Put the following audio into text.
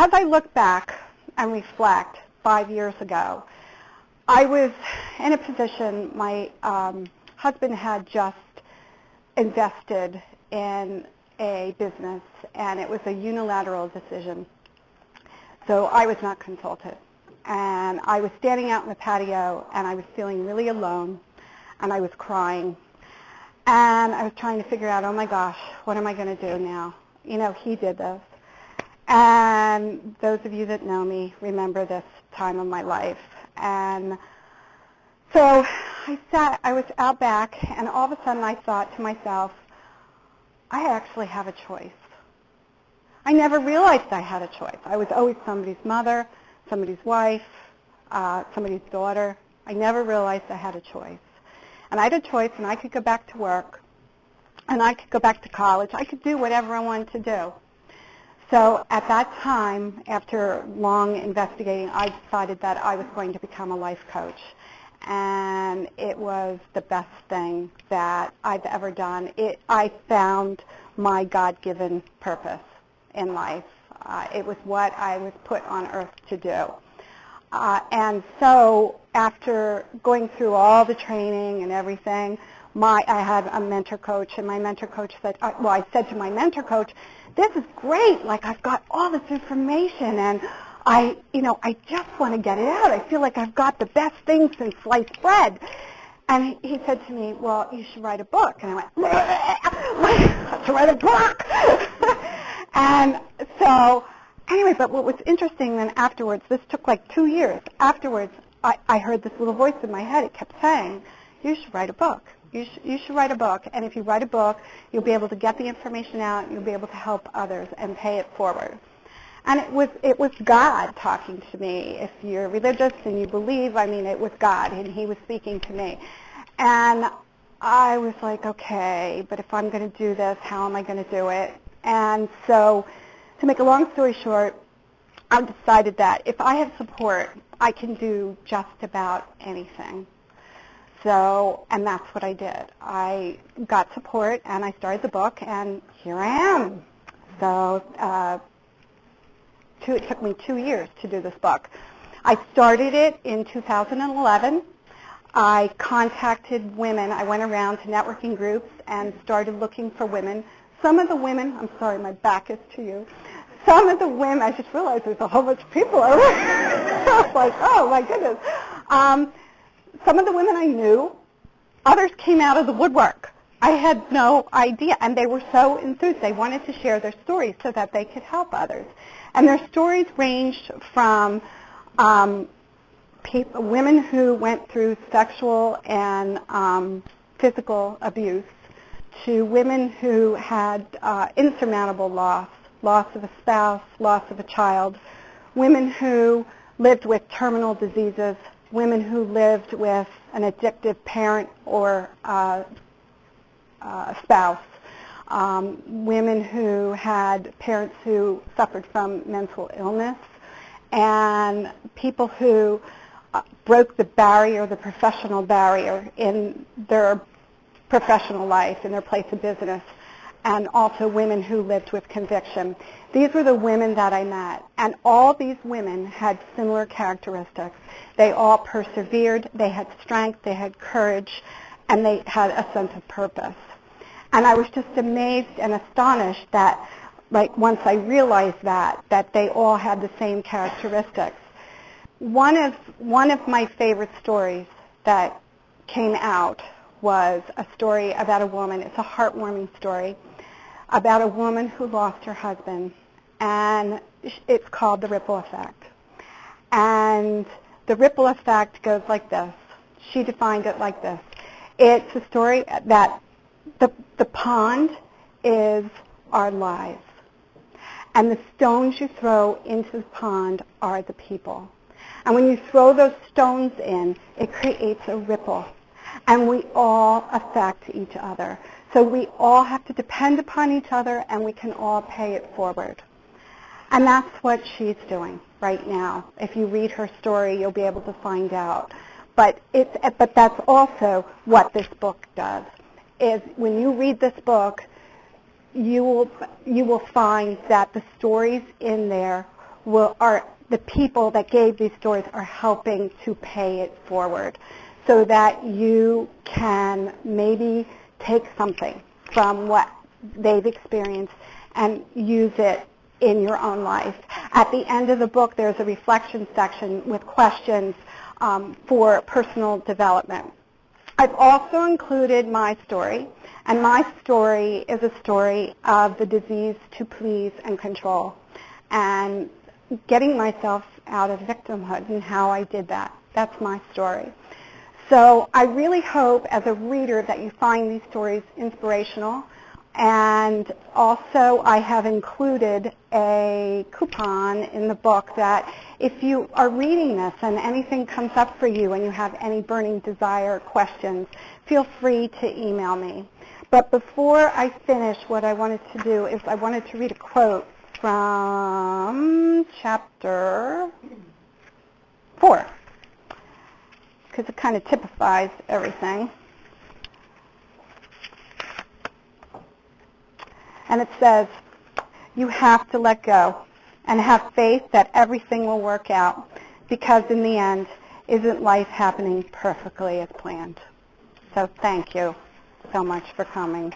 as I look back and reflect 5 years ago, I was in a position, my husband had just invested in a business, and it was a unilateral decision. So I was not consulted. And I was standing out in the patio, and I was feeling really alone, and I was crying. And I was trying to figure out, oh my gosh, what am I going to do now? You know, he did this. And those of you that know me remember this time of my life. And so I was out back, and all of a sudden I thought to myself, I actually have a choice. I never realized I had a choice. I was always somebody's mother, somebody's wife, somebody's daughter. I never realized I had a choice. And I had a choice, and I could go back to work, and I could go back to college. I could do whatever I wanted to do. So at that time, after long investigating, I decided that I was going to become a life coach. And it was the best thing that I've ever done. I found my God-given purpose in life. It was what I was put on earth to do. And so after going through all the training and everything, I had a mentor coach, and my mentor coach said, I said to my mentor coach, this is great, like I've got all this information, and I just want to get it out. I feel like I've got the best thing since sliced bread. And he said to me, well, you should write a book. And I went, I should write a book. And so anyway, but what was interesting then afterwards, this took like 2 years. Afterwards, I heard this little voice in my head. It kept saying, you should write a book. You should write a book. And if you write a book, you'll be able to get the information out, and you'll be able to help others and pay it forward. And it was God talking to me. If you're religious and you believe, it was God, and he was speaking to me. And I was like, okay, but if I'm going to do this, how am I going to do it? And so to make a long story short, I decided that if I have support, I can do just about anything. So, and that's what I did. I got support, and I started the book, and here I am. So it took me 2 years to do this book. I started it in 2011. I contacted women. I went around to networking groups and started looking for women. Some of the women, I'm sorry, my back is to you. Some of the women, I just realized there's a whole bunch of people over there. I was like, oh my goodness. Some of the women I knew, others came out of the woodwork. I had no idea, and they were so enthused. They wanted to share their stories so that they could help others. And their stories ranged from women who went through sexual and physical abuse to women who had insurmountable loss of a spouse, loss of a child, women who lived with terminal diseases, women who lived with an addictive parent or spouse, women who had parents who suffered from mental illness, and people who broke the barrier, the professional barrier in their professional life, in their place of business, and also women who lived with conviction. These were the women that I met, and all these women had similar characteristics. They all persevered, they had strength, they had courage, and they had a sense of purpose. And I was just amazed and astonished that, like, once I realized that they all had the same characteristics. One of my favorite stories that came out was a story about a woman. It's a heartwarming story about a woman who lost her husband, and it's called The Ripple Effect. And the ripple effect goes like this. She defined it like this. It's a story that the pond is our lives, and the stones you throw into the pond are the people. And when you throw those stones in, it creates a ripple, and we all affect each other. So we all have to depend upon each other, and we can all pay it forward. And that's what she's doing right now. If you read her story, you'll be able to find out. But that's also what this book does. Is when you read this book, you will find that the stories in there are the people that gave these stories are helping to pay it forward so that you can maybe take something from what they've experienced and use it in your own life. At the end of the book, there's a reflection section with questions for personal development. I've also included my story, and my story is a story of the disease to please and control, and getting myself out of victimhood and how I did that. That's my story. So I really hope as a reader that you find these stories inspirational. And also I have included a coupon in the book that if you are reading this and anything comes up for you and you have any burning desire or questions, feel free to email me. But before I finish, what I wanted to do is I wanted to read a quote from chapter 4, because it kind of typifies everything. And it says, you have to let go and have faith that everything will work out, because in the end, isn't life happening perfectly as planned? So thank you so much for coming.